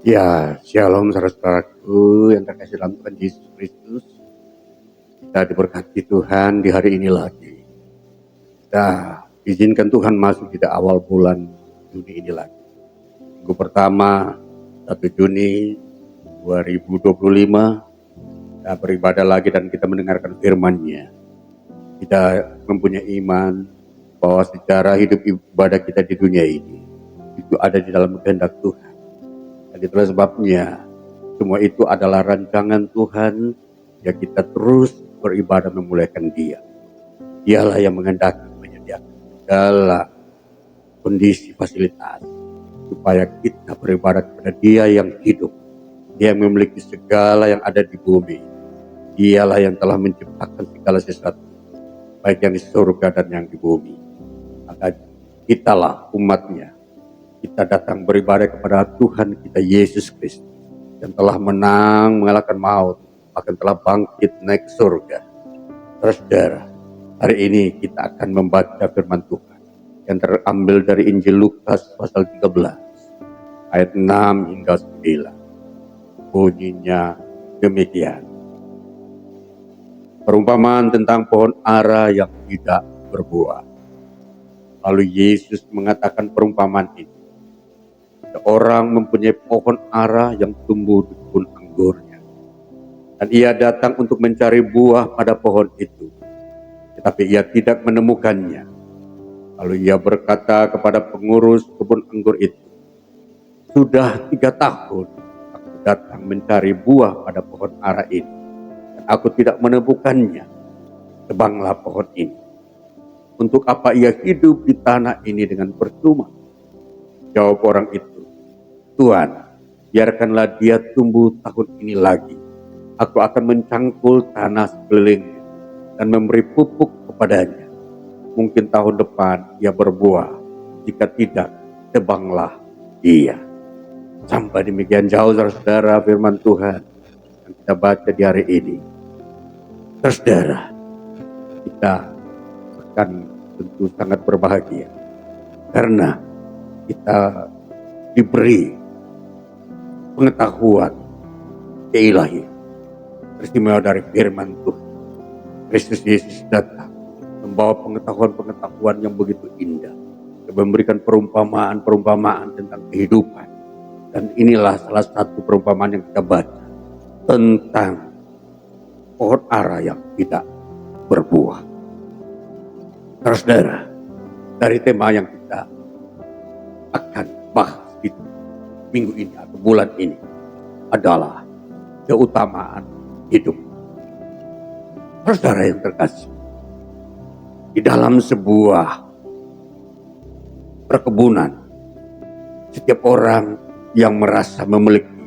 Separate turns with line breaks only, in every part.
Ya, shalom saudara-saudaraku yang terkasih dalam Tuhan Yesus Kristus. Kita diberkati Tuhan di hari ini lagi. Kita izinkan Tuhan masuk di awal bulan Juni ini lagi. Minggu pertama 1 Juni 2025. Kita beribadah lagi dan kita mendengarkan firman-Nya. Kita mempunyai iman bahwa secara hidup ibadah kita di dunia ini itu ada di dalam kehendak Tuhan. Dan itulah sebabnya semua itu adalah rancangan Tuhan, ya kita terus beribadah memuliakan Dia. Dialah yang menghendaki menyediakan segala kondisi fasilitas supaya kita beribadah kepada Dia yang hidup. Dia yang memiliki segala yang ada di bumi. Dialah yang telah menciptakan segala sesuatu, baik yang di surga dan yang di bumi. Maka kitalah umatnya, kita datang beribadah kepada Tuhan kita Yesus Kristus yang telah menang mengalahkan maut, bahkan telah bangkit naik ke surga. Saudara, hari ini kita akan membaca firman Tuhan yang terambil dari Injil Lukas pasal 13 ayat 6 hingga 9. Bunyinya demikian. Perumpamaan tentang pohon ara yang tidak berbuah. Lalu Yesus mengatakan perumpamaan ini. Seorang mempunyai pohon ara yang tumbuh di kebun anggurnya. Dan ia datang untuk mencari buah pada pohon itu. Tetapi ia tidak menemukannya. Lalu ia berkata kepada pengurus kebun anggur itu, "Sudah 3 tahun aku datang mencari buah pada pohon ara ini. Dan aku tidak menemukannya. Tebanglah pohon ini. Untuk apa ia hidup di tanah ini dengan percuma?" Jawab orang itu, "Tuan, biarkanlah dia tumbuh tahun ini lagi. Aku akan mencangkul tanah sekelilingnya dan memberi pupuk kepadanya. Mungkin tahun depan ia berbuah. Jika tidak, tebanglah dia." Sampai demikian jauh saudara firman Tuhan yang kita baca di hari ini. Saudara, kita akan tentu sangat berbahagia karena kita diberi pengetahuan ilahi istimewa dari firman Tuhan. Kristus Yesus datang membawa pengetahuan-pengetahuan yang begitu indah, memberikan perumpamaan-perumpamaan tentang kehidupan. Dan inilah salah satu perumpamaan yang kita baca tentang pohon ara yang tidak berbuah. Saudara, dari tema yang kita akan bahas di minggu ini atau bulan ini adalah keutamaan hidup. Saudara yang terkasih, di dalam sebuah perkebunan, setiap orang yang merasa memiliki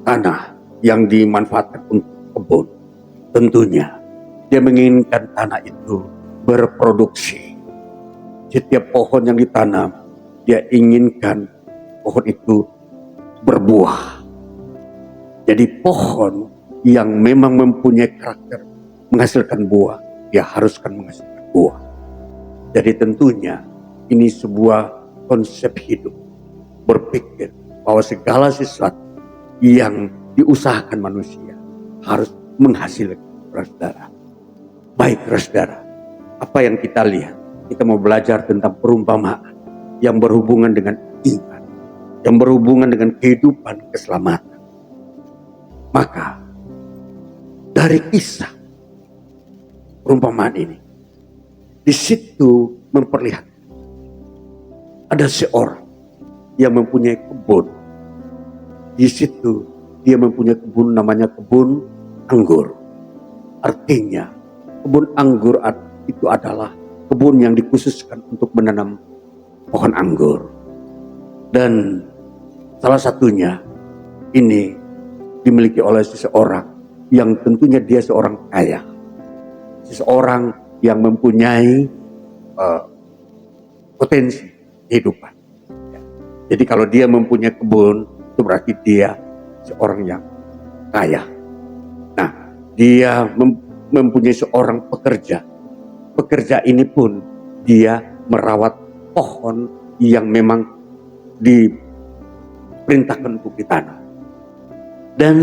tanah yang dimanfaatkan untuk kebun, tentunya dia menginginkan tanah itu berproduksi. Setiap pohon yang ditanam, dia inginkan pohon itu berbuah. Jadi pohon yang memang mempunyai karakter menghasilkan buah, dia haruskan menghasilkan buah. Jadi tentunya ini sebuah konsep hidup, berpikir bahwa segala sesuatu yang diusahakan manusia harus menghasilkan, saudara. Baik saudara, apa yang kita lihat? Kita mau belajar tentang perumpamaan yang berhubungan dengan iman, yang berhubungan dengan kehidupan keselamatan. Maka dari kisah perumpamaan ini, di situ memperlihatkan ada seorang yang mempunyai kebun. Di situ dia mempunyai kebun, namanya kebun anggur. Artinya kebun anggur itu adalah kebun yang dikhususkan untuk menanam pohon anggur. Dan salah satunya ini dimiliki oleh seseorang yang tentunya dia seorang kaya. Seseorang yang mempunyai potensi kehidupan. Jadi kalau dia mempunyai kebun, itu berarti dia seorang yang kaya. Nah, dia mempunyai seorang pekerja. Pekerja ini pun dia merawat pohon yang memang perintahkan untuk ditanam. Dan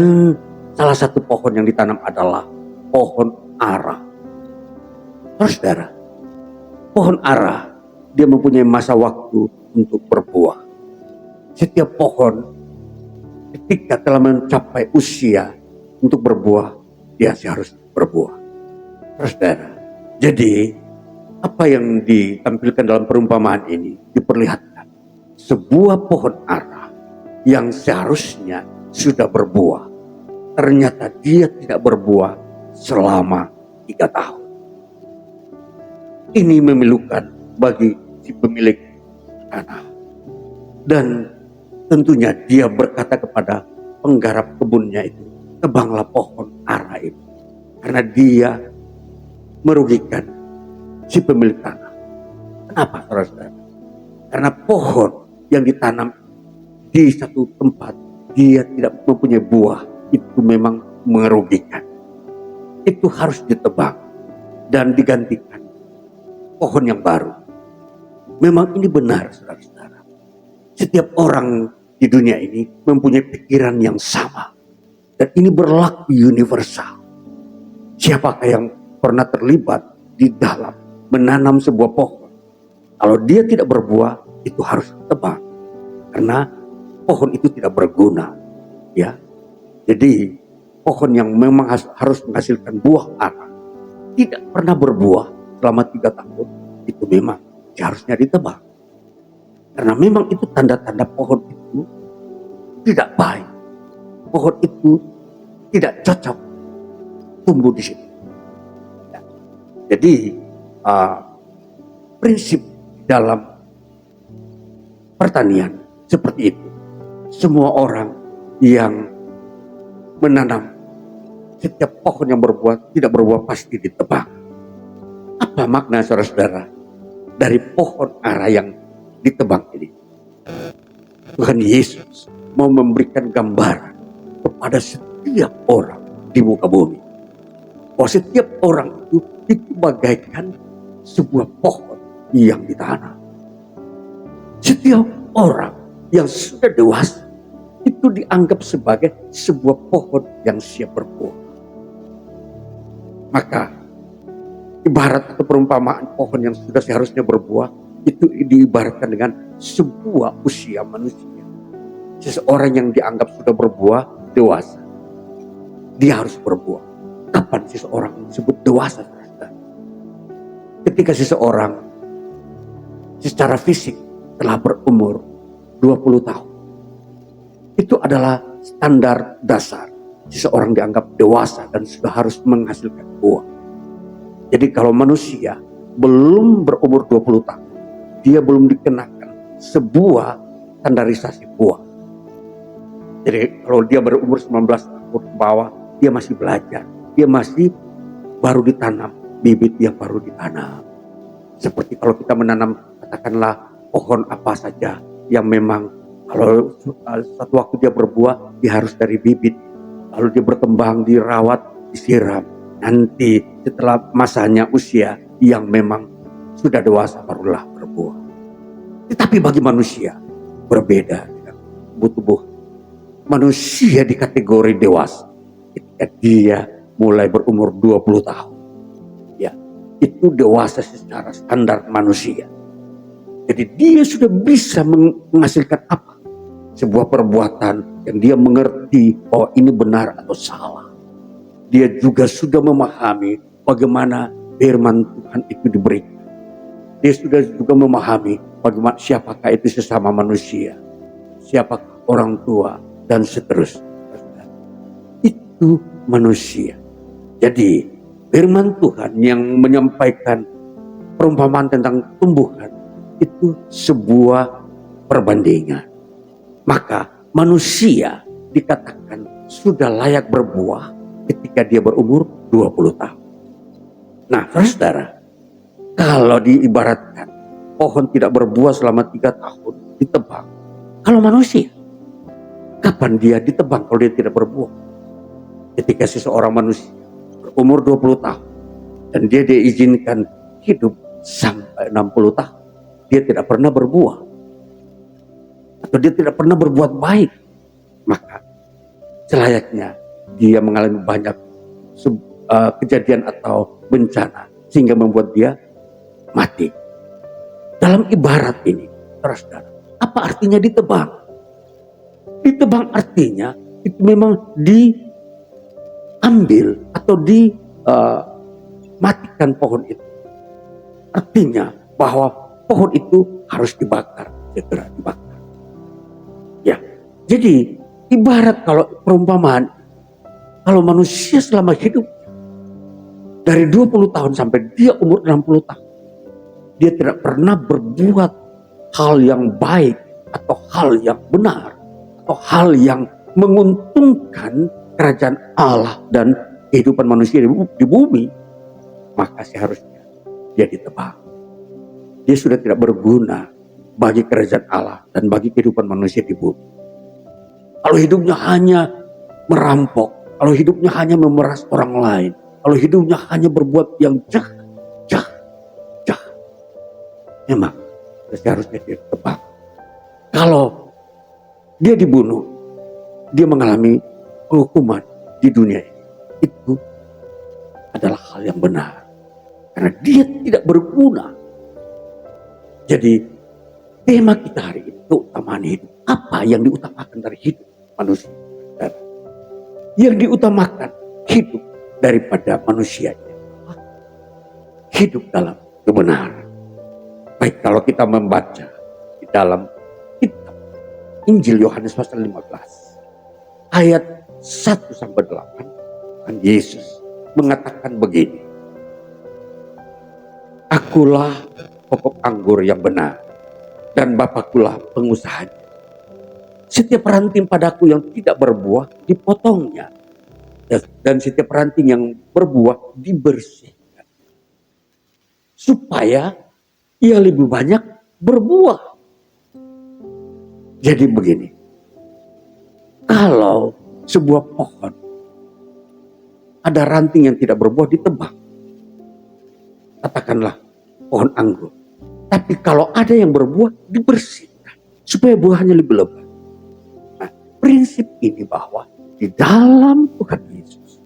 salah satu pohon yang ditanam adalah pohon ara. Saudara, pohon ara dia mempunyai masa waktu untuk berbuah. Setiap pohon ketika telah mencapai usia untuk berbuah, dia seharusnya berbuah. Saudara, jadi apa yang ditampilkan dalam perumpamaan ini diperlihatkan sebuah pohon ara yang seharusnya sudah berbuah. Ternyata dia tidak berbuah selama 3 tahun. Ini memilukan bagi si pemilik tanah. Dan tentunya dia berkata kepada penggarap kebunnya itu, tebanglah pohon ara itu. Karena dia merugikan si pemilik tanah. Kenapa, saudara? Karena pohon yang ditanam di satu tempat dia tidak mempunyai buah, itu memang merugikan. Itu harus ditebang dan digantikan pohon yang baru. Memang ini benar, saudara-saudara. Setiap orang di dunia ini mempunyai pikiran yang sama. Dan ini berlaku universal. Siapakah yang pernah terlibat di dalam menanam sebuah pohon? Kalau dia tidak berbuah, itu harus ditebang. Karena pohon itu tidak berguna. Ya, jadi pohon yang memang harus menghasilkan buah ara tidak pernah berbuah selama 3 tahun, itu memang seharusnya ditebang. Karena memang itu tanda-tanda pohon itu tidak baik. Pohon itu tidak cocok tumbuh di situ. Ya. Jadi prinsip dalam pertanian seperti itu. Semua orang yang menanam setiap pohon yang berbuah tidak berbuah pasti ditebang. Apa makna, saudara-saudara, dari pohon ara yang ditebang ini? Tuhan Yesus mau memberikan gambaran kepada setiap orang di muka bumi. Bahwa setiap orang itu bagaikan sebuah pohon yang ditanam. Setiap orang yang sudah dewasa itu dianggap sebagai sebuah pohon yang siap berbuah. Maka ibarat atau perumpamaan pohon yang sudah seharusnya berbuah itu diibaratkan dengan sebuah usia manusia. Seseorang yang dianggap sudah berbuah dewasa, dia harus berbuah. Kapan seseorang disebut dewasa? Ketika seseorang secara fisik telah berumur 20 tahun. Itu adalah standar dasar. Seseorang dianggap dewasa dan sudah harus menghasilkan buah. Jadi kalau manusia belum berumur 20 tahun, dia belum dikenakan sebuah standarisasi buah. Jadi kalau dia berumur 19 tahun ke bawah, dia masih belajar. Dia masih baru ditanam, bibit yang baru ditanam. Seperti kalau kita menanam katakanlah pohon apa saja yang memang kalau satu waktu dia berbuah, dia harus dari bibit. Lalu dia berkembang, dirawat, disiram. Nanti setelah masanya usia yang memang sudah dewasa barulah berbuah. Tetapi bagi manusia berbeda dengan tubuh. Manusia di kategori dewasa ketika dia mulai berumur 20 tahun. Ya, itu dewasa secara standar manusia. Jadi dia sudah bisa menghasilkan apa? Sebuah perbuatan yang dia mengerti bahwa ini benar atau salah. Dia juga sudah memahami bagaimana firman Tuhan itu diberikan. Dia sudah juga memahami bagaimana siapakah itu sesama manusia, siapakah orang tua, dan seterusnya. Itu manusia. Jadi firman Tuhan yang menyampaikan perumpamaan tentang tumbuhan itu sebuah perbandingan. Maka manusia dikatakan sudah layak berbuah ketika dia berumur 20 tahun. Nah, saudara, kalau diibaratkan pohon tidak berbuah selama 3 tahun ditebang. Kalau manusia, kapan dia ditebang kalau dia tidak berbuah? Ketika seseorang manusia berumur 20 tahun dan dia diizinkan hidup sampai 60 tahun, dia tidak pernah berbuah. Atau atau dia tidak pernah berbuat baik, maka selayaknya dia mengalami banyak kejadian atau bencana sehingga membuat dia mati. Dalam ibarat ini, saudara, apa artinya ditebang? Ditebang artinya itu memang diambil atau dimatikan pohon itu. Artinya bahwa pohon itu harus dibakar, segera dibakar. Ya, jadi ibarat kalau perumpamaan, kalau manusia selama hidup dari 20 tahun sampai dia umur 60 tahun, dia tidak pernah berbuat hal yang baik atau hal yang benar atau hal yang menguntungkan kerajaan Allah dan kehidupan manusia di bumi, maka seharusnya dia ditebang. Dia sudah tidak berguna bagi kerajaan Allah dan bagi kehidupan manusia di bumi. Kalau hidupnya hanya merampok, kalau hidupnya hanya memeras orang lain, kalau hidupnya hanya berbuat yang jahat, memang seharusnya dia ditebang. Kalau dia dibunuh, dia mengalami hukuman di dunia ini. Itu adalah hal yang benar. Karena dia tidak berguna. Jadi tema kita hari ini, keutamaan hidup. Apa yang diutamakan dari hidup manusia? Yang diutamakan hidup daripada manusianya. Hidup dalam kebenaran. Baik, kalau kita membaca di dalam kitab Injil Yohanes pasal 15 ayat 1-8, kan Yesus mengatakan begini. Akulah pokok anggur yang benar dan Bapakulah pengusahanya. Setiap ranting padaku yang tidak berbuah dipotongnya, dan setiap ranting yang berbuah dibersihkan, supaya ia lebih banyak berbuah. Jadi begini, kalau sebuah pohon ada ranting yang tidak berbuah, ditebang. Katakanlah pohon anggur. Tapi kalau ada yang berbuah, dibersihkan supaya buahnya lebih lebat. Nah, prinsip ini bahwa di dalam Tuhan Yesus,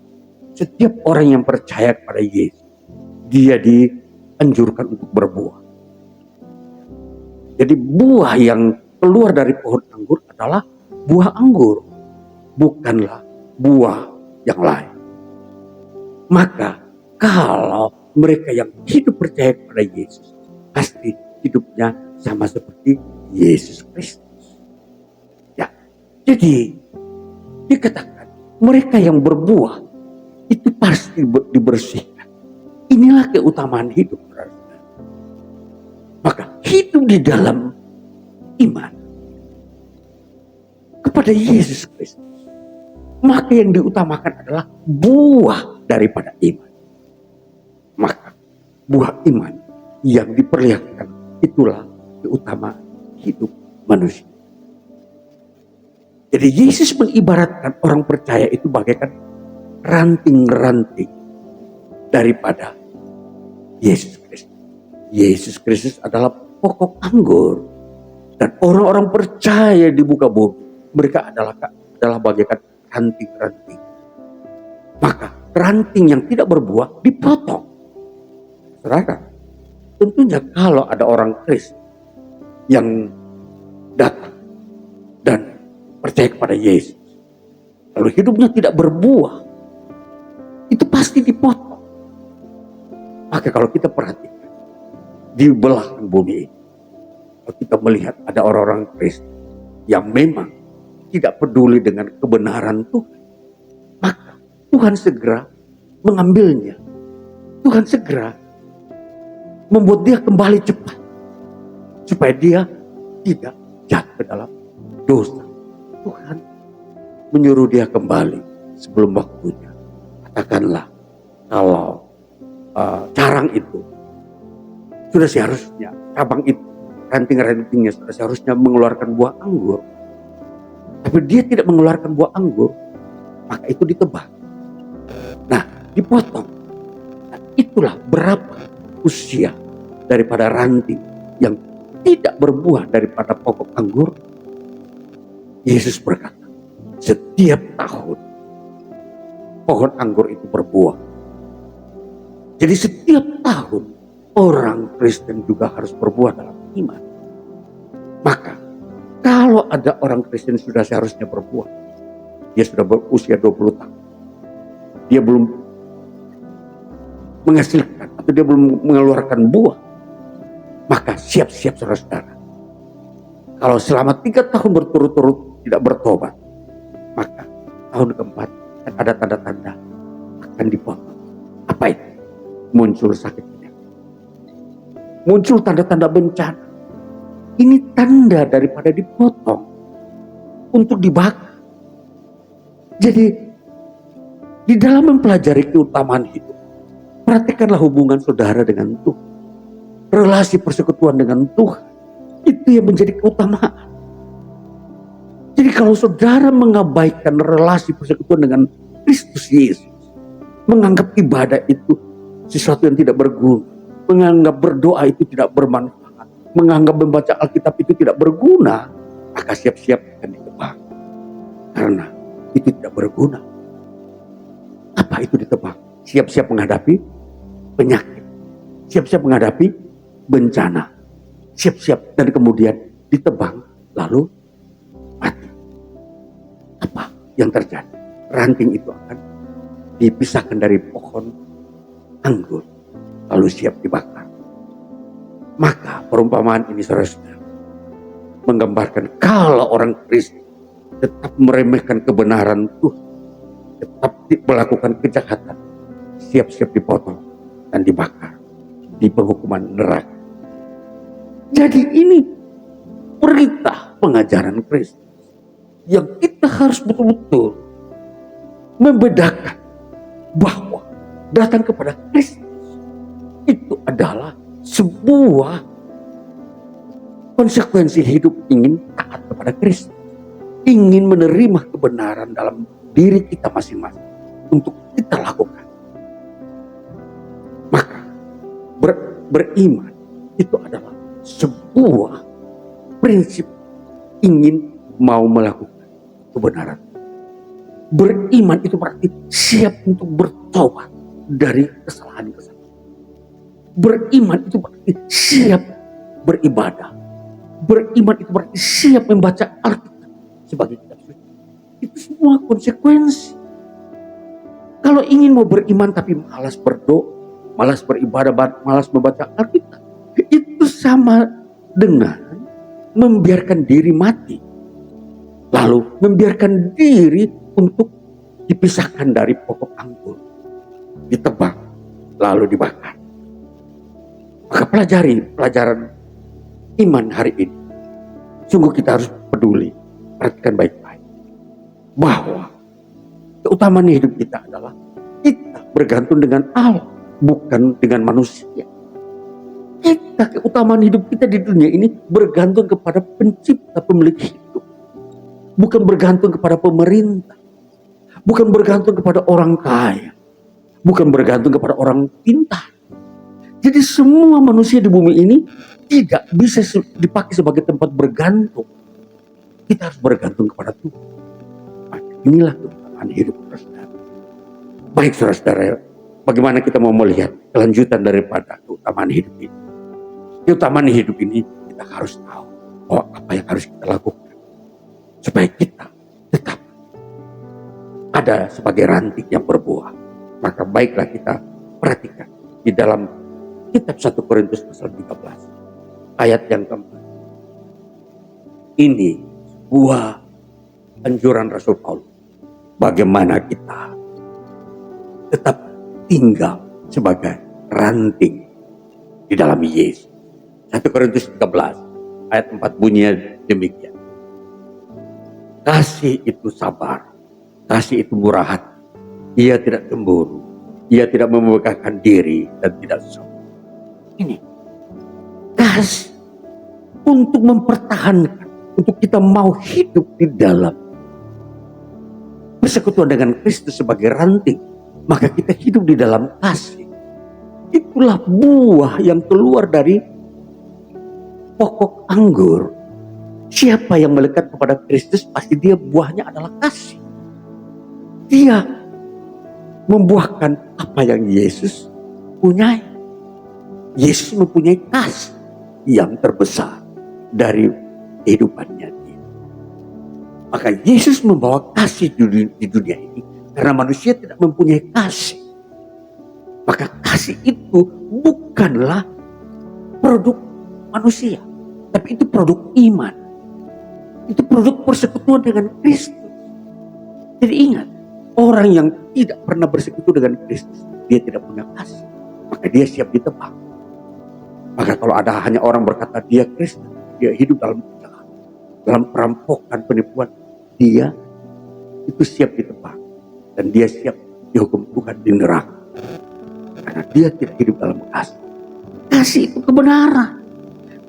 setiap orang yang percaya kepada Yesus, dia dianjurkan untuk berbuah. Jadi buah yang keluar dari pohon anggur adalah buah anggur, bukanlah buah yang lain. Maka kalau mereka yang hidup percaya kepada Yesus, pasti hidupnya sama seperti Yesus Kristus. Ya, jadi dikatakan mereka yang berbuah itu pasti dibersihkan. Inilah keutamaan hidup. Maka hidup di dalam iman kepada Yesus Kristus, maka yang diutamakan adalah buah daripada iman. Maka buah iman yang diperlihatkan itulah keutamaan hidup manusia. Jadi Yesus mengibaratkan orang percaya itu bagaikan ranting-ranting daripada Yesus Kristus. Yesus Kristus adalah pokok anggur. Dan orang-orang percaya di muka bumi, mereka adalah bagaikan ranting-ranting. Maka ranting yang tidak berbuah dipotong. Saudara, tentunya kalau ada orang Kristen yang datang dan percaya kepada Yesus, lalu hidupnya tidak berbuah, itu pasti dipotong. Maka kalau kita perhatikan di belahan bumi ini, kalau kita melihat ada orang-orang Kristen yang memang tidak peduli dengan kebenaran Tuhan, maka Tuhan segera mengambilnya. Tuhan segera membuat dia kembali cepat, supaya dia tidak jatuh ke dalam dosa. Tuhan menyuruh dia kembali sebelum waktunya. Katakanlah kalau carang itu sudah seharusnya, cabang itu, ranting-rantingnya sudah seharusnya mengeluarkan buah anggur, tapi dia tidak mengeluarkan buah anggur, maka itu ditebang. Nah, dipotong. Nah, itulah berapa usia daripada ranting yang tidak berbuah daripada pokok anggur, Yesus berkata, setiap tahun pohon anggur itu berbuah. Jadi setiap tahun orang Kristen juga harus berbuah dalam iman. Maka kalau ada orang Kristen sudah seharusnya berbuah, dia sudah berusia 20 tahun, dia belum menghasilkan atau dia belum mengeluarkan buah, maka siap-siap saudara-saudara. Kalau selama 3 tahun berturut-turut tidak bertobat, maka tahun keempat ada tanda-tanda akan dipotong. Apa itu? Muncul sakit penyakit, muncul tanda-tanda bencana. Ini tanda daripada dipotong untuk dibakar. Jadi di dalam mempelajari keutamaan hidup, perhatikanlah hubungan saudara dengan Tuhan, relasi persekutuan dengan Tuhan, itu yang menjadi keutamaan. Jadi kalau saudara mengabaikan relasi persekutuan dengan Kristus Yesus, menganggap ibadah itu sesuatu yang tidak berguna, menganggap berdoa itu tidak bermanfaat, menganggap membaca Alkitab itu tidak berguna, maka siap-siap akan ditebang. Karena itu tidak berguna. Apa itu ditebang? Siap-siap menghadapi penyakit, siap-siap menghadapi bencana, siap-siap dan kemudian ditebang lalu mati. Apa yang terjadi? Ranting itu akan dipisahkan dari pohon anggur lalu siap dibakar. Maka perumpamaan ini saudara-saudara menggambarkan kalau orang Kristen tetap meremehkan kebenaran Tuhan, tetap melakukan kejahatan, siap-siap dipotong dan dibakar di penghukuman neraka. Jadi ini perintah pengajaran Kristus yang kita harus betul-betul membedakan bahwa datang kepada Kristus itu adalah sebuah konsekuensi hidup ingin taat kepada Kristus, ingin menerima kebenaran dalam diri kita masing-masing untuk kita lakukan. Maka beriman itu adalah sebuah prinsip ingin mau melakukan kebenaran. Beriman itu berarti siap untuk bertobat dari kesalahan-kesalahan. Beriman itu berarti siap beribadah. Beriman itu berarti siap membaca Alkitab sebagai kitab suci. Itu semua konsekuensi. Kalau ingin mau beriman tapi malas berdoa, malas beribadah, malas membaca Alkitab, itu sama dengan membiarkan diri mati. Lalu membiarkan diri untuk dipisahkan dari pokok anggur, ditebang, lalu dibakar. Maka pelajari pelajaran iman hari ini. Sungguh kita harus peduli, perhatikan baik-baik, bahwa keutamaan hidup kita adalah kita bergantung dengan Allah, bukan dengan manusia. Keutamaan hidup kita di dunia ini bergantung kepada pencipta, pemilik hidup, bukan bergantung kepada pemerintah, bukan bergantung kepada orang kaya, bukan bergantung kepada orang pintar. Jadi semua manusia di bumi ini tidak bisa dipakai sebagai tempat bergantung. Kita harus bergantung kepada Tuhan. Inilah keutamaan hidup saudara. Baik saudara-saudara, bagaimana kita mau melihat kelanjutan daripada keutamaan hidup ini? Keutamaan hidup ini kita harus tahu bahwa apa yang harus kita lakukan supaya kita tetap ada sebagai ranting yang berbuah. Maka baiklah kita perhatikan di dalam kitab 1 Korintus pasal 13 ayat yang keempat. Ini sebuah anjuran Rasul Paulus. Bagaimana kita tetap tinggal sebagai ranting di dalam Yesus. 1 Korintus 13 ayat 4 bunyinya demikian. Kasih itu sabar, kasih itu murah hati. Ia tidak cemburu, ia tidak memegahkan diri dan tidak sombong. Ini kasih untuk mempertahankan, untuk kita mau hidup di dalam persekutuan dengan Kristus sebagai ranting, maka kita hidup di dalam kasih. Itulah buah yang keluar dari pokok anggur. Siapa yang melekat kepada Kristus, pasti dia buahnya adalah kasih. Dia membuahkan apa yang Yesus punyai. Yesus mempunyai kasih yang terbesar dari kehidupannya dia. Maka Yesus membawa kasih di dunia ini karena manusia tidak mempunyai kasih. Maka kasih itu bukanlah produk manusia, tapi itu produk iman. Itu produk persekutuan dengan Kristus. Jadi ingat, orang yang tidak pernah bersekutu dengan Kristus, dia tidak punya kasih. Maka dia siap ditebang. Maka kalau ada hanya orang berkata dia Kristen, dia hidup dalam kejahatan, dalam perampokan, penipuan, dia itu siap ditebang. Dan dia siap dihukum Tuhan di neraka. Karena dia tidak hidup dalam kasih. Kasih itu kebenaran.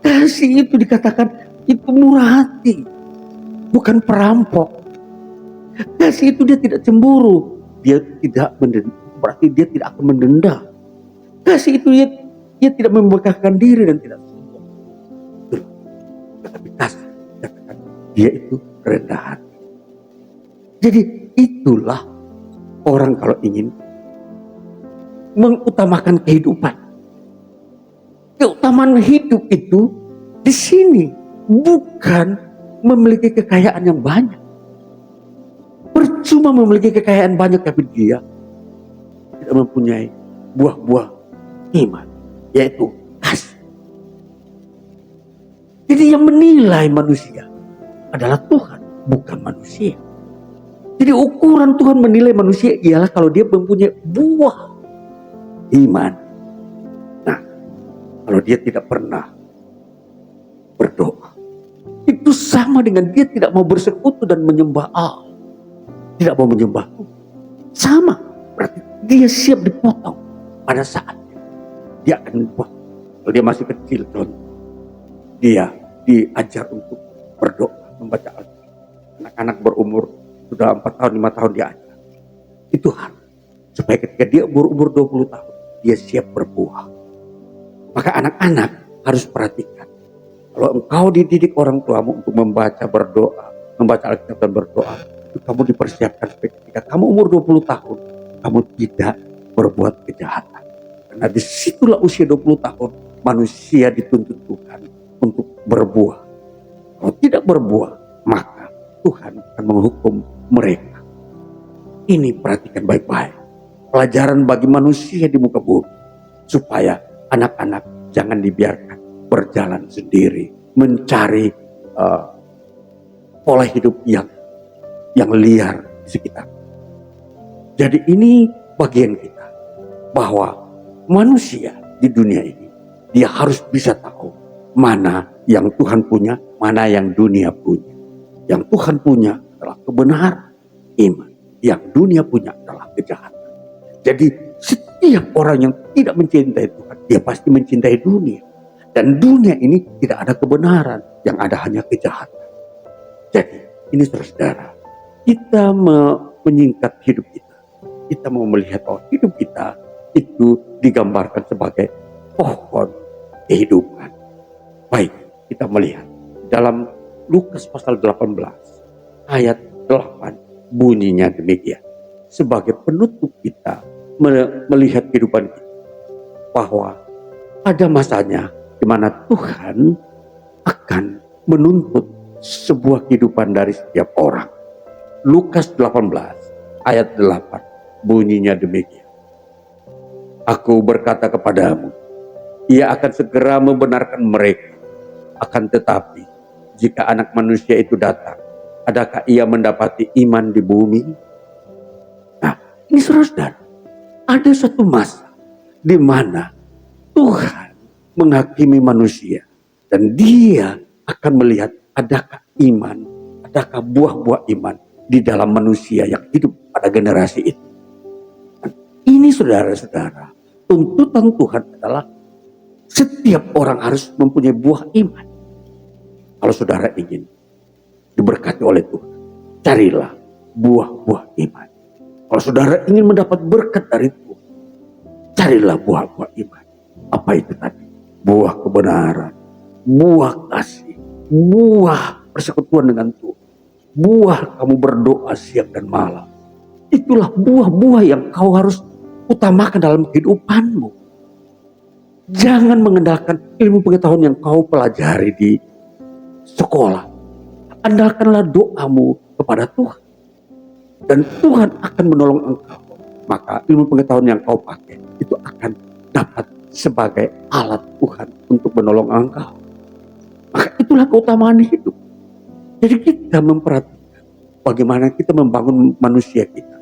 Kasih itu dikatakan itu murah hati, bukan perampok. Kasih itu dia tidak cemburu, dia tidak mendenda, berarti dia tidak akan mendenda. Kasih itu dia tidak membanggakan diri dan tidak sombong. Tetapi kasih dikatakan dia itu rendah hati. Jadi itulah orang kalau ingin mengutamakan kehidupan. Keutamaan hidup itu di sini bukan memiliki kekayaan yang banyak. Percuma memiliki kekayaan banyak tapi dia tidak mempunyai buah-buah iman, yaitu kasih. Jadi yang menilai manusia adalah Tuhan, bukan manusia. Jadi ukuran Tuhan menilai manusia ialah kalau dia mempunyai buah iman. Nah, kalau dia tidak pernah berdoa, itu sama dengan dia tidak mau bersekutu dan menyembah Allah. Tidak mau menyembah Tuhan. Sama, berarti dia siap dipotong pada saatnya. Dia akan dipotong. Kalau dia masih kecil, dia diajar untuk berdoa, membaca Alkitab. Anak-anak berumur sudah 4 tahun, 5 tahun diajar. Itu hal. Supaya ketika dia berumur 20 tahun, dia siap berbuah. Maka anak-anak harus perhatikan. Kalau engkau dididik orang tuamu untuk membaca, berdoa, membaca Alkitab dan berdoa, itu kamu dipersiapkan supaya ketika kamu umur 20 tahun, kamu tidak berbuat kejahatan. Karena disitulah usia 20 tahun, manusia dituntut Tuhan untuk berbuah. Kalau tidak berbuah, maka Tuhan akan menghukum mereka. Ini perhatikan baik-baik. Pelajaran bagi manusia di muka bumi. Supaya anak-anak jangan dibiarkan berjalan sendiri, mencari pola hidup yang liar di sekitar. Jadi ini bagian kita, bahwa manusia di dunia ini dia harus bisa tahu mana yang Tuhan punya, mana yang dunia punya. Yang Tuhan punya adalah kebenaran, iman. Yang dunia punya adalah kejahatan. Jadi setiap orang yang tidak mencintai Tuhan, dia pasti mencintai dunia. Dan dunia ini tidak ada kebenaran, yang ada hanya kejahatan. Jadi ini saudara, kita menyingkat hidup kita. Kita mau melihat bahwa hidup kita itu digambarkan sebagai pohon kehidupan. Baik, kita melihat dalam Lukas pasal 18 ayat 8 bunyinya demikian. Sebagai penutup kita melihat kehidupan kita, bahwa ada masanya di mana Tuhan akan menuntut sebuah kehidupan dari setiap orang. Lukas 18 ayat 8 bunyinya demikian. Aku berkata kepadamu, ia akan segera membenarkan mereka. Akan tetapi, jika anak manusia itu datang, adakah ia mendapati iman di bumi? Nah, ini saudara, ada suatu masa di mana Tuhan menghakimi manusia. Dan dia akan melihat adakah iman, adakah buah-buah iman di dalam manusia yang hidup pada generasi itu. Dan ini saudara-saudara, tuntutan Tuhan adalah setiap orang harus mempunyai buah iman. Kalau saudara ingin diberkati oleh Tuhan, carilah buah-buah iman. Kalau saudara ingin mendapat berkat dari Tuhan, carilah buah-buah iman. Apa itu tadi? Buah kebenaran, buah kasih, buah persekutuan dengan Tuhan, buah kamu berdoa siang dan malam. Itulah buah-buah yang kau harus utamakan dalam kehidupanmu. Jangan mengandalkan ilmu pengetahuan yang kau pelajari di sekolah. Andalkanlah doamu kepada Tuhan. Dan Tuhan akan menolong engkau. Maka ilmu pengetahuan yang kau pakai itu akan dapat sebagai alat Tuhan untuk menolong engkau. Maka itulah keutamaan hidup. Jadi kita memperhatikan bagaimana kita membangun manusia kita.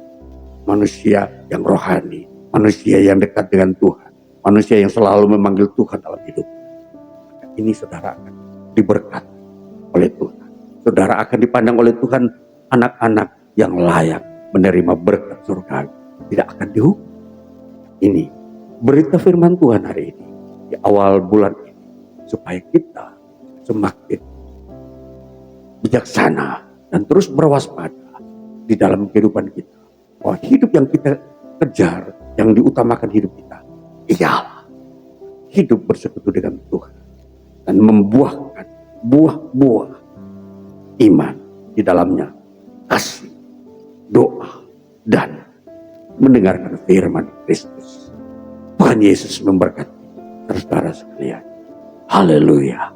Manusia yang rohani, manusia yang dekat dengan Tuhan, manusia yang selalu memanggil Tuhan dalam hidup. Ini saudara akan diberkati oleh Tuhan. Saudara akan dipandang oleh Tuhan anak-anak yang layak menerima berkat surga. Tidak akan dihukum. Ini berita firman Tuhan hari ini di awal bulan ini, supaya kita semakin bijaksana dan terus berwaspada di dalam kehidupan kita. Bahwa hidup yang kita kejar, yang diutamakan hidup kita, ialah hidup bersekutu dengan Tuhan dan membuahkan buah-buah iman di dalamnya, kasih, doa, dan mendengarkan firman Kristus. Tuhan Yesus memberkati saudara sekalian. Haleluya.